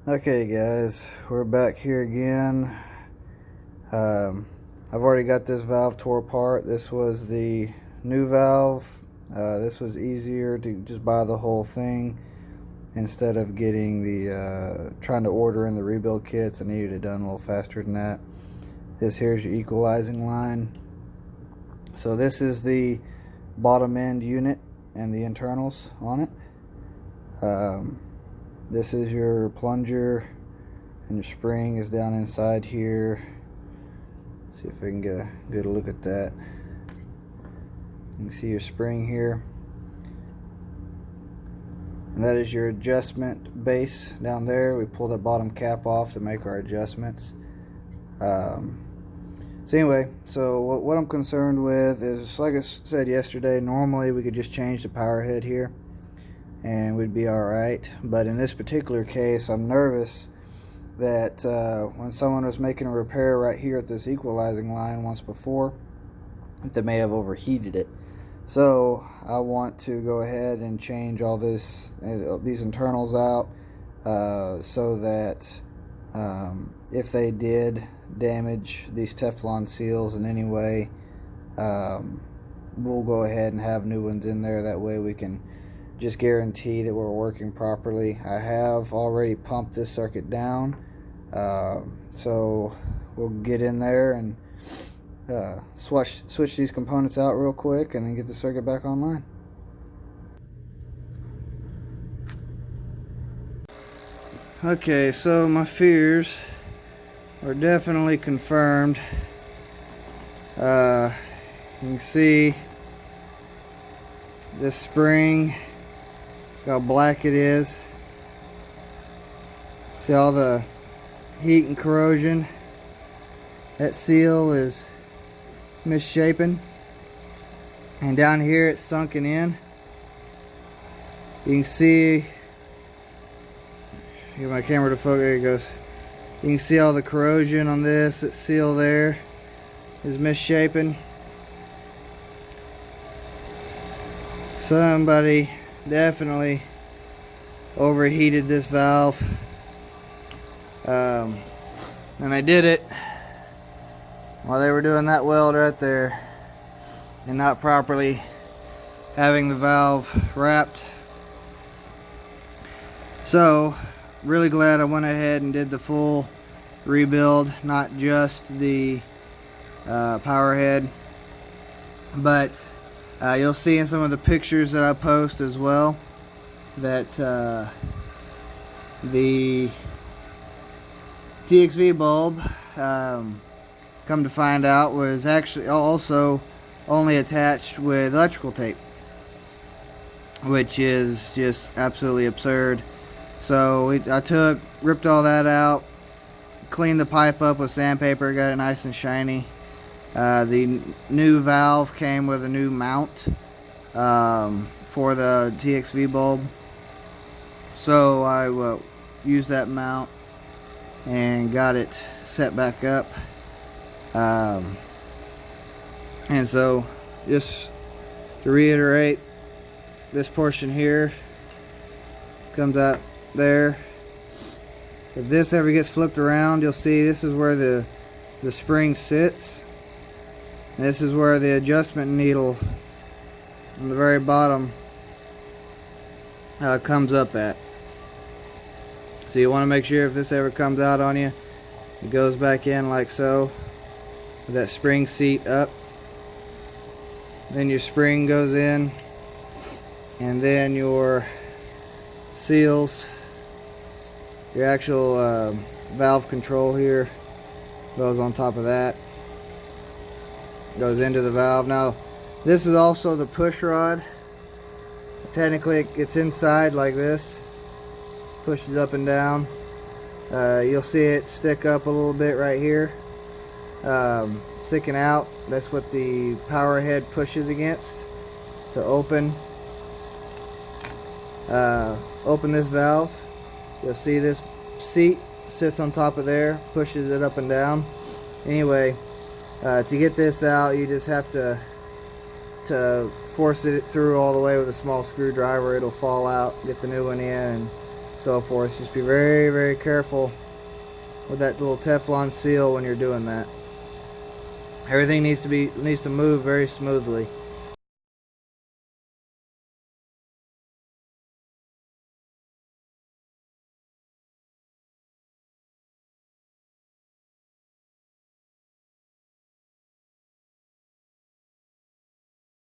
Okay guys, we're back here again. I've already got this valve tore apart. This was the new valve. This was easier to just buy the whole thing instead of getting the trying to order in the rebuild kits. I needed it done a little faster than that. This here's your equalizing line. So this is the bottom end unit and the internals on it. This is your plunger, and your spring is down inside here. Let's see if I can get a good look at that. You can see your spring here, and that is your adjustment base down there. We pull that bottom cap off to make our adjustments. So anyway, so what I'm concerned with is, like I said yesterday, normally we could just change the power head here and we'd be alright, but in this particular case I'm nervous that when someone was making a repair right here at this equalizing line once before, they may have overheated it. So I want to go ahead and change all these internals out, so that if they did damage these Teflon seals in any way, we'll go ahead and have new ones in there. That way we can just guarantee that we're working properly. I have already pumped this circuit down, so we'll get in there and switch these components out real quick and then get the circuit back online. Okay, so my fears are definitely confirmed. You can see this spring, how black it is. See all the heat and corrosion. That seal is misshapen, and down here it's sunken in. You can see, get my camera to focus, there it goes. You can see all the corrosion on this. That seal there is misshapen. Somebody definitely overheated this valve, and they did it while they were doing that weld right there and not properly having the valve wrapped. So really glad I went ahead and did the full rebuild, not just the power head, but you'll see in some of the pictures that I post as well that the TXV bulb, come to find out, was actually also only attached with electrical tape, which is just absolutely absurd. So I ripped all that out, cleaned the pipe up with sandpaper, got it nice and shiny. The new valve came with a new mount for the TXV bulb, so I used that mount and got it set back up. And so, just to reiterate, this portion here comes out there. If this ever gets flipped around, you'll see this is where the spring sits. This is where the adjustment needle on the very bottom comes up at. So you want to make sure if this ever comes out on you, it goes back in like so, with that spring seat up. Then your spring goes in, and then your seals, your actual valve control here goes on top of that, goes into the valve. Now this is also the push rod. Technically it's inside like this, pushes up and down. You'll see it stick up a little bit right here, sticking out. That's what the power head pushes against to open this valve. You'll see this seat sits on top of there, pushes it up and down. Anyway, to get this out, you just have to force it through all the way with a small screwdriver. It'll fall out. Get the new one in and so forth. Just be very, very careful with that little Teflon seal when you're doing that. Everything needs to move very smoothly.